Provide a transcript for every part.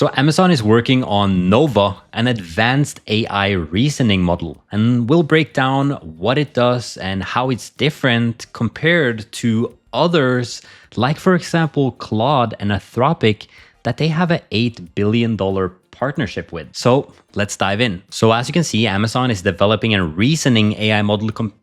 So Amazon is working on Nova, an advanced AI reasoning model, and we'll break down what it does and how it's different compared to others, like for example, Claude and Anthropic, that they have an $8 billion partnership with. So let's dive in. So as you can see, Amazon is developing a reasoning AI model to compete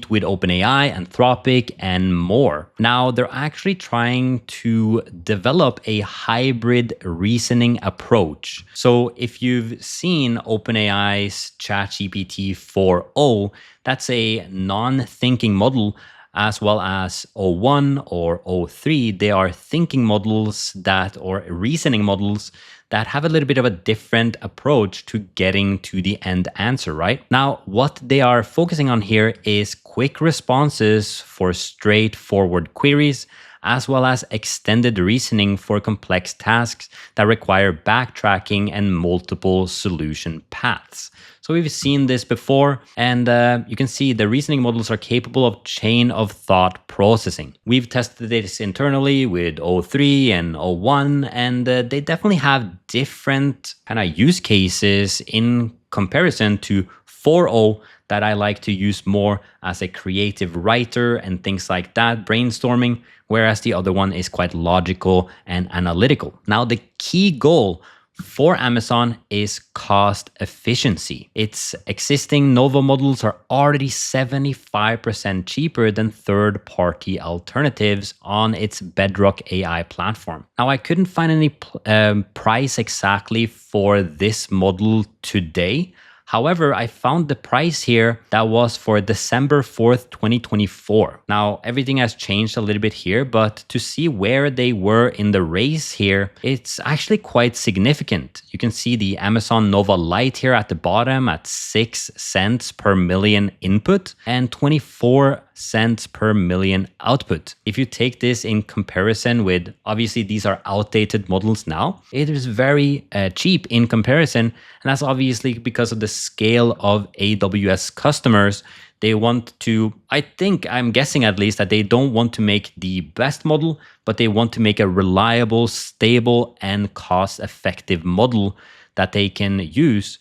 with OpenAI, Anthropic, and more. Now, they're actually trying to develop a hybrid reasoning approach. So if you've seen OpenAI's ChatGPT 4o, that's a non-thinking model, as well as O1 or O3, they are thinking models or reasoning models that have a little bit of a different approach to getting to the end answer, right? Now, what they are focusing on here is quick responses for straightforward queries, as well as extended reasoning for complex tasks that require backtracking and multiple solution paths. So we've seen this before, and you can see the reasoning models are capable of chain of thought processing. We've tested this internally with O3 and O1, and they definitely have different kind of use cases in comparison to 4o that I like to use more as a creative writer and things like that, brainstorming, whereas the other one is quite logical and analytical. Now, the key goal for Amazon is cost efficiency. Its existing Nova models are already 75% cheaper than third-party alternatives on its Bedrock AI platform. Now, I couldn't find any price exactly for this model today. However, I found the price here that was for December 4th, 2024. Now, everything has changed a little bit here, but to see where they were in the race here, it's actually quite significant. You can see the Amazon Nova Lite here at the bottom at 6 cents per million input and 24 cents per million output. If you take this in comparison with, obviously these are outdated models now, it is very cheap in comparison. And that's obviously because of the scale of AWS customers. They want to, I'm guessing at least, that they don't want to make the best model, but they want to make a reliable, stable, and cost-effective model that they can use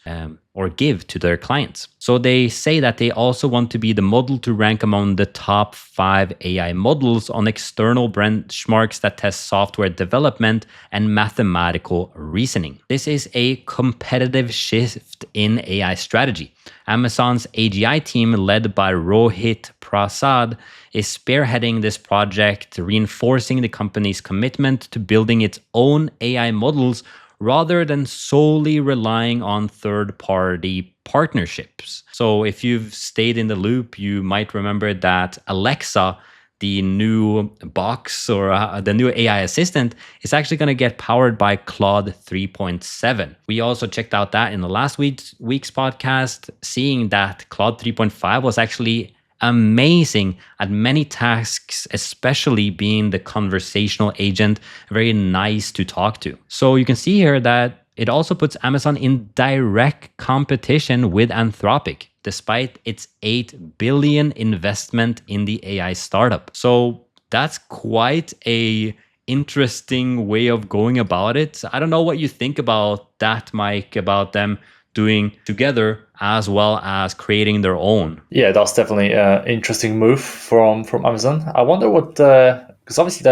or give to their clients. So they say that they also want to be the model to rank among the top 5 AI models on external benchmarks that test software development and mathematical reasoning. This is a competitive shift in AI strategy. Amazon's AGI team, led by Rohit Prasad, is spearheading this project, reinforcing the company's commitment to building its own AI models rather than solely relying on third-party partnerships. So if you've stayed in the loop, you might remember that Alexa, the new box or the new AI assistant, is actually going to get powered by Claude 3.7. We also checked out that in the last week's podcast, seeing that Claude 3.5 was actually amazing at many tasks, especially being the conversational agent, very nice to talk to. So you can see here that it also puts Amazon in direct competition with Anthropic, despite its $8 billion investment in the AI startup. So that's quite a interesting way of going about it. I don't know what you think about that, Mike, about them doing together as well as creating their own. Yeah, that's definitely an interesting move from Amazon. I wonder what, because obviously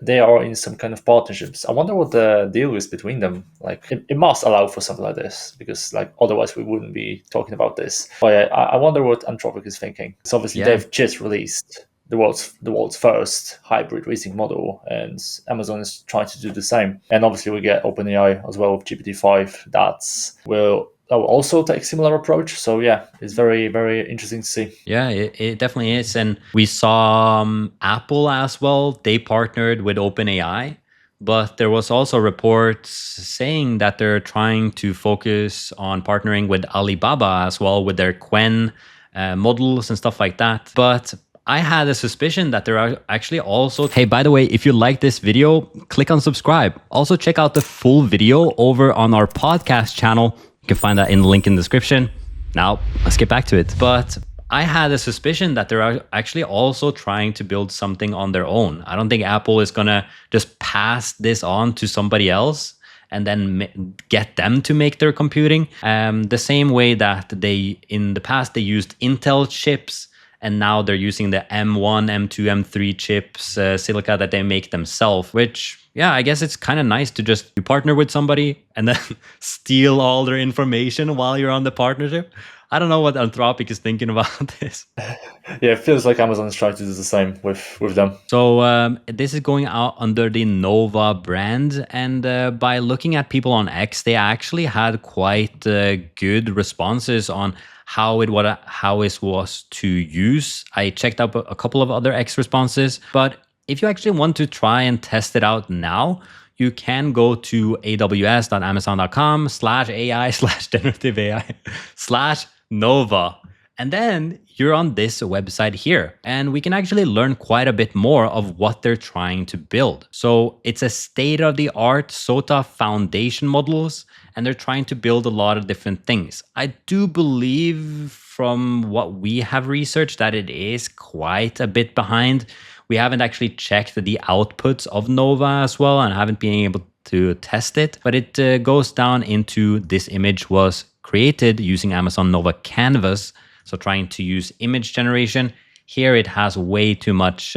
they are in some kind of partnerships. I wonder what the deal is between them. Like it must allow for something like this, because like otherwise we wouldn't be talking about this. But yeah, I wonder what Anthropic is thinking. Because obviously they've just released the world's first hybrid reasoning model, and Amazon is trying to do the same. And obviously we get OpenAI as well with GPT-5 that will also take similar approach. So yeah, it's very, very interesting to see. Yeah, it definitely is. And we saw Apple as well. They partnered with OpenAI, but there was also reports saying that they're trying to focus on partnering with Alibaba as well with their Qwen models and stuff like that. But I had a suspicion that there are actually also... Hey, by the way, if you like this video, click on subscribe. Also check out the full video over on our podcast channel. You can find that in the link in the description. Now, let's get back to it. But I had a suspicion that they're actually also trying to build something on their own. I don't think Apple is going to just pass this on to somebody else and then get them to make their computing. The same way that in the past they used Intel chips, and now they're using the M1, M2, M3 chips, silica that they make themselves, which, yeah, I guess it's kind of nice to just partner with somebody and then steal all their information while you're on the partnership. I don't know what Anthropic is thinking about this. Yeah, it feels like Amazon is trying to do the same with them. So this is going out under the Nova brand, and by looking at people on X, they actually had quite good responses on how it was to use. I checked out a couple of other X responses, but if you actually want to try and test it out now, you can go to aws.amazon.com/AI/generative AI/Nova. And then you're on this website here, and we can actually learn quite a bit more of what they're trying to build. So it's a state-of-the-art SOTA foundation models, and they're trying to build a lot of different things. I do believe from what we have researched that it is quite a bit behind. We haven't actually checked the outputs of Nova as well, and haven't been able to test it, but it goes down into this image was created using Amazon Nova Canvas. So trying to use image generation. Here it has way too much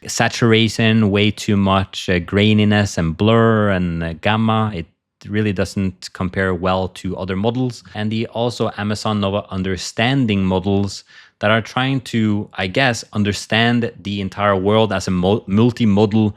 saturation, way too much graininess and blur and gamma. It really doesn't compare well to other models. And the also Amazon Nova understanding models that are trying to, I guess, understand the entire world as a multimodal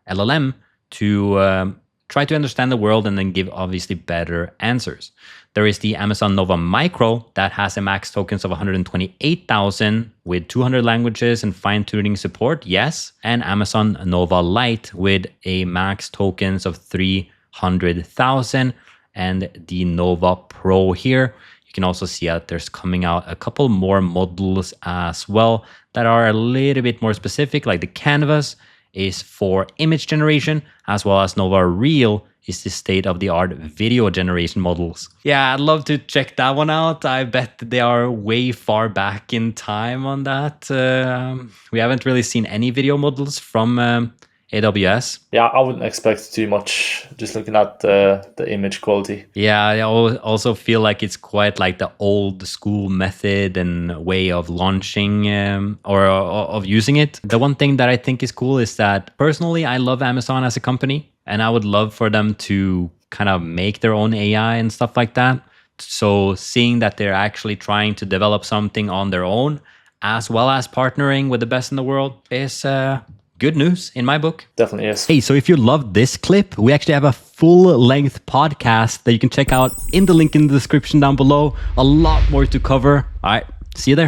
LLM to try to understand the world and then give obviously better answers. There is the Amazon Nova Micro that has a max tokens of 128,000 with 200 languages and fine-tuning support, yes. And Amazon Nova Lite with a max tokens of 300,000. And the Nova Pro here, you can also see that there's coming out a couple more models as well that are a little bit more specific, like the Canvas is for image generation, as well as Nova Real is the state-of-the-art video generation models. Yeah, I'd love to check that one out. I bet they are way far back in time on that. We haven't really seen any video models from AWS. Yeah, I wouldn't expect too much just looking at the image quality. Yeah, I also feel like it's quite like the old school method and way of launching or of using it. The one thing that I think is cool is that personally, I love Amazon as a company, and I would love for them to kind of make their own AI and stuff like that. So seeing that they're actually trying to develop something on their own, as well as partnering with the best in the world, is good news in my book. Definitely is. Hey, so if you loved this clip, we actually have a full-length podcast that you can check out in the link in the description down below. A lot more to cover. All right, see you there.